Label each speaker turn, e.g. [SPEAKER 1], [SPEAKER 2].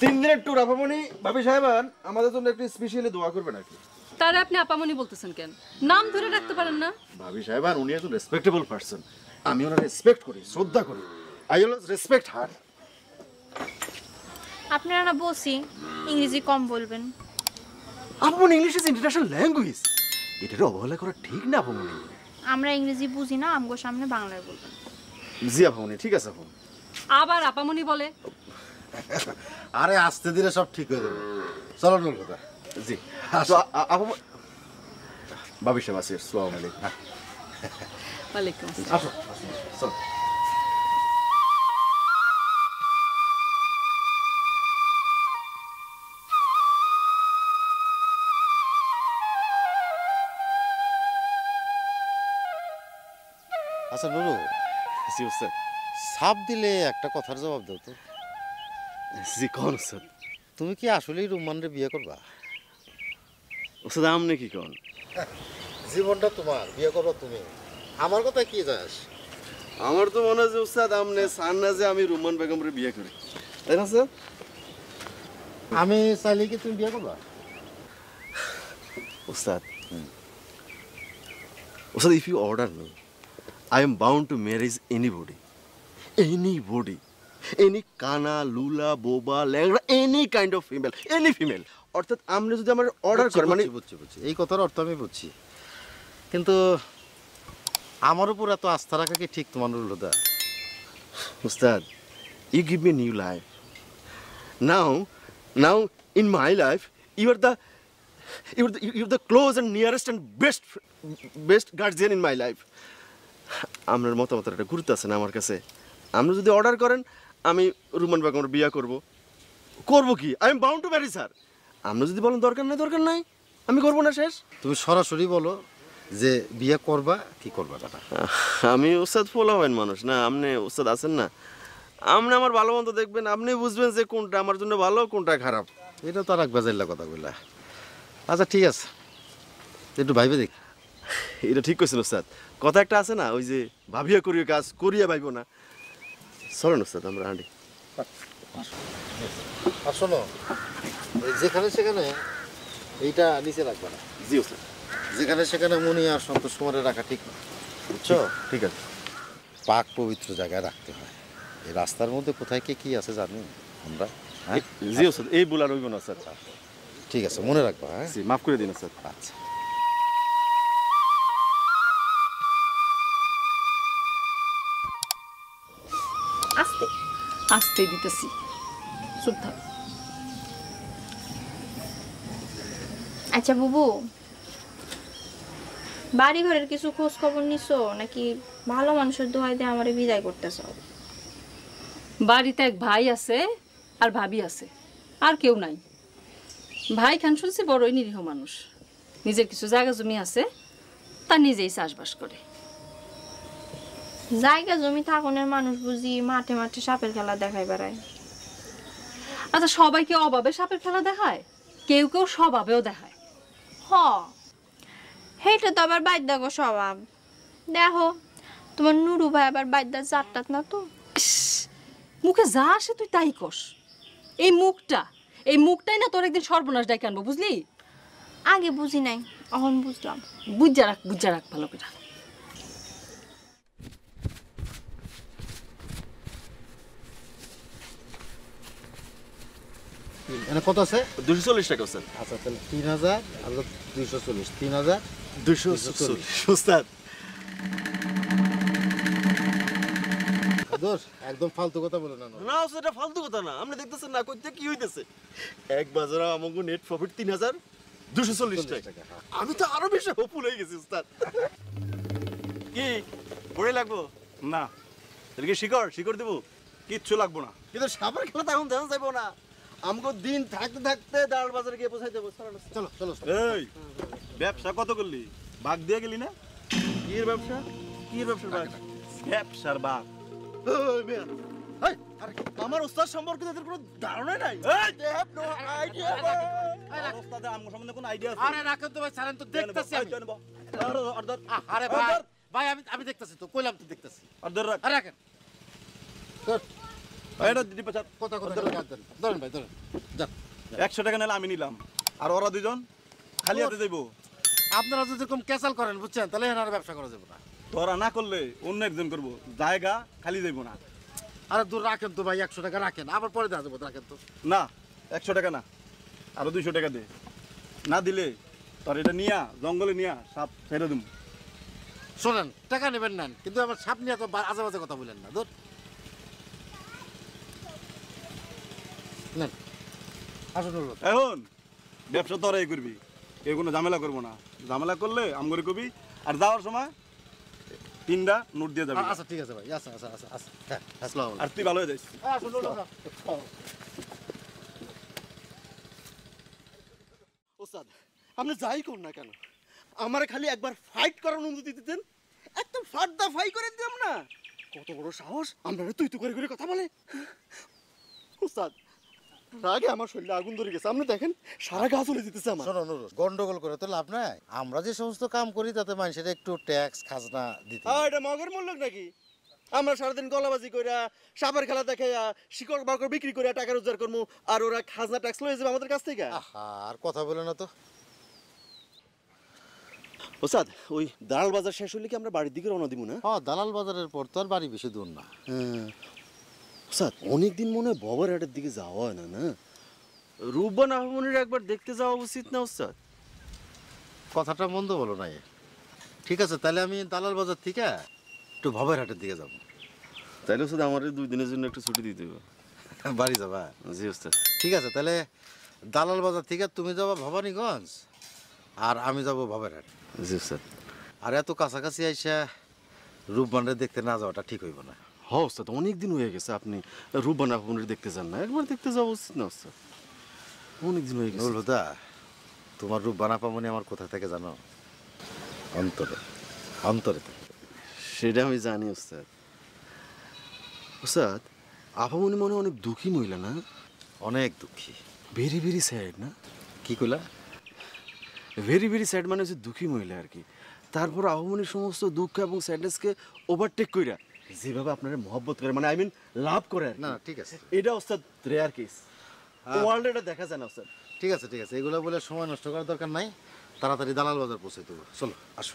[SPEAKER 1] 3 দিনের ট্যুর আপামনি ভাবি সাহেবান আমাদের জন্য একটু স্পেশালি দোয়া করবেন আর কি।
[SPEAKER 2] তারে আপনি আপামনি বলতেছেন কেন? নাম ধরে রাখতে পারেন না?
[SPEAKER 1] ভাবি সাহেবান উনি একজন রেসপেক্টেবল পারসন, আমি ওনার রেসপেক্ট করি, শ্রদ্ধা করি। আই অলওয়েজ রেসপেক্ট হার।
[SPEAKER 3] আপনারা না বলছি ইংরেজি কম বলবেন।
[SPEAKER 1] আপামনি ইংলিশ ইজ ইন্টারন্যাশনাল ল্যাঙ্গুয়েজ, এটার অবহেলা করা ঠিক না আপামনি।
[SPEAKER 3] আমরা ইংরেজি বুঝি না, আমগো সামনে বাংলায় বলবেন।
[SPEAKER 1] জি আপামনি, ঠিক আছে আপামনি।
[SPEAKER 2] আবার আপামনি বলে?
[SPEAKER 4] আরে আস্তে ধীরে সব ঠিক হয়ে যাবে। চলো নলকতা।
[SPEAKER 1] জি তো আপামনি ভাবি সাহেব আসি, আসসালামু আলাইকুম।
[SPEAKER 2] ওয়ালাইকুম আসসালাম।
[SPEAKER 1] আসো চলো।
[SPEAKER 4] আচ্ছা নুরু,
[SPEAKER 1] জি স্যার।
[SPEAKER 4] সাপ দিলে একটা কথার জবাব দাও তো।
[SPEAKER 1] জি কোন স্যার?
[SPEAKER 4] তুমি কি আসলেই রুম্মানরে বিয়ে করবা?
[SPEAKER 1] ওস্তাদ আমনে কি কোন?
[SPEAKER 4] জীবনটা তোমার, বিয়ে করো তুমি। আমার কথা কি যাস?
[SPEAKER 1] আমার তো মনে হয় যে উস্তাদ আমনে চান না যে আমি রুমান বেগমরে বিয়ে করি, তাই না স্যার?
[SPEAKER 4] আমি চাইলে কি তুমি বিয়ে করবা?
[SPEAKER 1] উস্তাদ, উস্তাদ, if you order me, I am bound to marry anybody, any কানা, লুলা, বোবা, ল্যাংড়া, any kind of female, any female. অর্থাৎ আপনি যদি আমার অর্ডার করেন, মানে
[SPEAKER 4] বুঝছি, এই কথার অর্থ আমি বুঝছি, কিন্তু আমার উপর এত আস্থা রাখা কি ঠিক তোমার নুরুলদা?
[SPEAKER 1] উস্তাদ, you give me new life. Now in my life, you're the close and nearest and best guardian in my life. আপনার মতামতের একটা গুরুত্ব আছে না আমার কাছে। আপনি যদি অর্ডার করেন আমি রুমান বেগমের বিয়ে করব কি, I am bound to marry sir. আপনি যদি বলেন দরকার নাই আমি করবো না, শেষ।
[SPEAKER 4] তুমি সরাসরি বলো যে বিয়ে করবা কি করবা না।
[SPEAKER 1] আমি ওস্তাদ ফোলা হবেন মানুষ না, আপনি ওস্তাদ আছেন না, আপনি আমার ভালো মন্দ দেখবেন, আপনি বুঝবেন যে কোনটা আমার জন্য ভালো কোনটা খারাপ।
[SPEAKER 4] এটা তো আর এক বাজাইলা কথা বললা। আচ্ছা ঠিক আছে, একটু ভাইবে দেখ।
[SPEAKER 1] এটা ঠিক কইছেন ওস্তাদ, কথা একটা আছে না, ওই যে ভাবিয়া করিও কাজ করিয়া ভাইব না। চলেন ওস্তাদ আমরা হাঁটি।
[SPEAKER 4] আর শোনো, যেখানে সেখানে এইটা নিচে রাখবে না।
[SPEAKER 1] জি ওস্তাদ।
[SPEAKER 4] যেখানে সেখানে মনি আর সন্তোষ কুমারে রাখা ঠিক না, বুঝছো?
[SPEAKER 1] ঠিক আছে।
[SPEAKER 4] পাক পবিত্র জায়গায় রাখতে হয়। এই রাস্তার মধ্যে কোথায় কে কি আছে জানি আমরা। হ্যাঁ
[SPEAKER 1] জি ওস্তাদ, এই বলা রইব না স্যার।
[SPEAKER 4] ঠিক আছে, মনে রাখবা। হ্যাঁ
[SPEAKER 1] জি, মাফ করে দিন স্যার।
[SPEAKER 4] আচ্ছা।
[SPEAKER 3] আস্তে
[SPEAKER 2] আসতে দিতেছি, চুপ থাক।
[SPEAKER 3] আচ্ছা বুবু, বাড়ি ঘরের কিছু খোঁজ খবর নিছো নাকি ভালো মানুষের দোহাই দিয়ে আমারে বিদায় করতেছ?
[SPEAKER 2] বাড়িতে এক ভাই আছে আর ভাবি আছে, আর কেউ নাই। ভাই খান শুনছি বড়ই নিরীহ মানুষ, নিজের কিছু জায়গা জমি আছে, তা নিজেই চাষবাস করে।
[SPEAKER 3] জায়গা জমি থাকুনের মানুষ বুঝি মাঠে মাঠে সাপের খেলা দেখাই বেড়ায়।
[SPEAKER 2] আচ্ছা, সবাইকে অভাবে সাপের খেলা দেখায়, কেউ কেউ স্বভাবেও দেখায়।
[SPEAKER 3] হ, সেইটা তো আবার বাইদ্যা গো স্বভাব। দেখো তোমার নুরু ভাই আবার বাইদ্যা জাতটাত না তো।
[SPEAKER 2] ইস, মুখে যা আসে তুই তাই কস। এই মুখটাই না তোর একদিন সর্বনাশ ডাকে আনবো, বুঝলি?
[SPEAKER 3] আগে বুঝি নাই, এখন বুঝলাম।
[SPEAKER 2] বুঝা রাখ ভালো করে।
[SPEAKER 4] মানে কত আছে?
[SPEAKER 1] 240 টাকা স্যার।
[SPEAKER 4] আচ্ছা তাহলে 3000 আর 240, 3000
[SPEAKER 1] 240 উস্তাদ।
[SPEAKER 4] দোষ একদম ফালতু কথা বলে না।
[SPEAKER 1] না ওস্তাদ, এটা ফালতু কথা না, আপনি দেখতেছেন না কইতে কি হইতেছে। এক বাজারে আমাগো নেট প্রফিট 3240 টাকা। আমি তো আরো বেশি হোপফুল হয়ে গেছি উস্তাদ। কি পড়ে লাগবো
[SPEAKER 5] না,
[SPEAKER 1] তাহলে কি শিকড় দেবো?
[SPEAKER 5] কিচ্ছু লাগবো না।
[SPEAKER 1] কিন্তু সাপের খেলা তো এখন দেখা যাবো না, আমাকে দিন থাকতে থাকতে দাঁড় বাজারে গিয়ে পৌঁছাই দেবো।
[SPEAKER 4] চলো চলো।
[SPEAKER 5] এই ব্যবসা কত করলি? বাঘ দিয়ে গেলি না?
[SPEAKER 1] কি এর ব্যবসা?
[SPEAKER 5] ব্যবসার বাঘ।
[SPEAKER 1] ওই মিয়া, এই, আরে আমার ওস্তাদ সম্পর্কে তাদের কোনো ধারণাই নাই। They have no idea.
[SPEAKER 5] ওস্তাদের আমগো সম্বন্ধে কোনো আইডিয়া আছে?
[SPEAKER 4] আরে রাখেন তো ভাই, ছাড়েন তো, দেখতাছি আমি। আরে
[SPEAKER 5] অর্ডার।
[SPEAKER 4] ভাই ভাই আমি দেখতাছি তো, কইলাম তো দেখতাছি।
[SPEAKER 5] অর্ডার রাখ।
[SPEAKER 4] আরে রাখেন।
[SPEAKER 5] এটা দিদি পাচার।
[SPEAKER 4] কথা ধরেন ভাই, ধরেন। যান।
[SPEAKER 5] 100 টাকা নিলে আমি নিলাম আর ওরা দুজন খালি হাতে যাইবো।
[SPEAKER 4] আপনারা যদি এরকম ক্যাচাল করেন বুঝছেন, তাহলে এনার ব্যবসা করা যাবে না।
[SPEAKER 5] তোরা না করলে অন্য একজন করবো, জায়গা খালি যাইবো না।
[SPEAKER 4] আরে দূর রাখেন তো ভাই, 100 টাকা রাখেন, আবার পরে দেওয়া যাবো, রাখেন তো।
[SPEAKER 5] না 100 টাকা না, আরো 200 টাকা দে। না দিলে তোর এটা নিয়া জঙ্গলে নিয়া সাপ ছেড়ে দিম।
[SPEAKER 4] শোনেন, টাকা নেবেন নেন, কিন্তু আবার সাপ নিয়ে তো আজে বাজে কথা বলেন না। দূর নেন, আসুন।
[SPEAKER 5] এখন ব্যবসা তোরাই করবি, কেউ কোনো ঝামেলা করবো না। ঝামেলা করলে আমগরে কবি, আর যাওয়ার সময় 3টা নোট দিয়ে যাবি।
[SPEAKER 4] আচ্ছা ঠিক আছে ভাই, আচ্ছা আচ্ছা আচ্ছা আচ্ছা, হ্যাঁ আসসালামু আলাইকুম।
[SPEAKER 5] আর তুই ভালো হয়ে যাইস।
[SPEAKER 4] আসুন।
[SPEAKER 1] ওস্তাদ আপনি যাই করুন না কেন, আমার খালি একবার ফাইট করার অনুমতি দিতেন, একদম ফাটদা ফাই করে দিতাম না। কত বড় সাহস, আপনারা তুই করে করে কথা বলে। ওস্তাদ রাগে আমার শরীরে আগুন ধরে গেছে, আপনি দেখেন সারা গা চলে যেতেছে আমার।
[SPEAKER 4] শোনো নুরুল, গন্ডগোল করে তো লাভ নাই। আমরা যে সমস্ত কাম করি তাতে মানুষের একটু ট্যাক্স খাজনা দিতে হয়।
[SPEAKER 1] এটা মগের মূল্য নাকি? আমরা সারাদিন গলাবাজি কইরা সাপের খেলা দেখাইয়া শিকড় বাকড় বিক্রি করে টাকা রোজগার করবো, আর ওরা খাজনা ট্যাক্স লয়ে যাবে আমাদের কাছ থেকে।
[SPEAKER 4] আহা, আর কথা বলে না তো।
[SPEAKER 1] ওস্তাদ ওই দালাল বাজার শেষ হলে কি আমরা বাড়ির দিকে রওনা দিব না?
[SPEAKER 4] হ্যাঁ, দালাল বাজারের পর তো আর বাড়ি বেশি দূর না।
[SPEAKER 1] ওস্তাদ অনেকদিন মনে হয় ববার হাটের দিকে যাওয়া হয় না। না রূপবান আহমনের একবার দেখতে যাওয়া উচিত না ওস্তাদ?
[SPEAKER 4] কথাটা মন্দ বলো নাই। ঠিক আছে, তাহলে আমি দালাল বাজার থেকে একটু ভবের হাটের দিকে যাবো।
[SPEAKER 1] তাইলে ওস্তাদ আমার 2 দিনের জন্য একটু ছুটি দিতে হবে।
[SPEAKER 4] বাড়ি যাবা?
[SPEAKER 1] জি ওস্তাদ।
[SPEAKER 4] ঠিক আছে, তাহলে দালাল বাজার থেকে তুমি যাবা ভবানীগঞ্জ, আর আমি যাব ভবের হাট।
[SPEAKER 1] জি ওস্তাদ।
[SPEAKER 4] আর এত কাছাকাছি আইসা রূপবানরে দেখতে না যাওয়াটা ঠিক হইব না।
[SPEAKER 1] হ্যাঁ ওস্তাদ, অনেক দিন হয়ে গেছে আপনি রূপবান আহমনের দেখতে যান না, একবার দেখতে যাওয়া উচিত না ওস্তাদ? অনেক দিন হয়ে গেছে।
[SPEAKER 4] নুরুল হুদা, তোমার রূপবান আপামনি আমার কোথা থেকে জানো? অন্তরে, অন্তরে থেকে।
[SPEAKER 1] সেটা আমি জানি ওস্তাদ। ওস্তাদ আপামনি মনে হয় অনেক দুঃখী মহিলা না?
[SPEAKER 4] অনেক দুঃখী।
[SPEAKER 1] ভেরি ভেরি স্যাড না?
[SPEAKER 4] কি কইলা?
[SPEAKER 1] ভেরি ভেরি স্যাড মানে হচ্ছে দুঃখী মহিলা আর কি। তারপর আহমনির সমস্ত দুঃখ এবং স্যাডনেসকে ওভারটেক কইরা যেভাবে আপনারা মহব্বত করে, মানে আই মিন লাভ করে আর কি।
[SPEAKER 4] না ঠিক আছে,
[SPEAKER 1] এটা ওস্তাদ রেয়ার কেস, ওয়ার্ল্ডে এটা দেখা যায় না ওস্তাদ।
[SPEAKER 4] ঠিক আছে, ঠিক আছে, এগুলো বলে সময় নষ্ট করার দরকার নাই। তাড়াতাড়ি দালাল বাজার পৌঁছে দেবো। চলো আসো।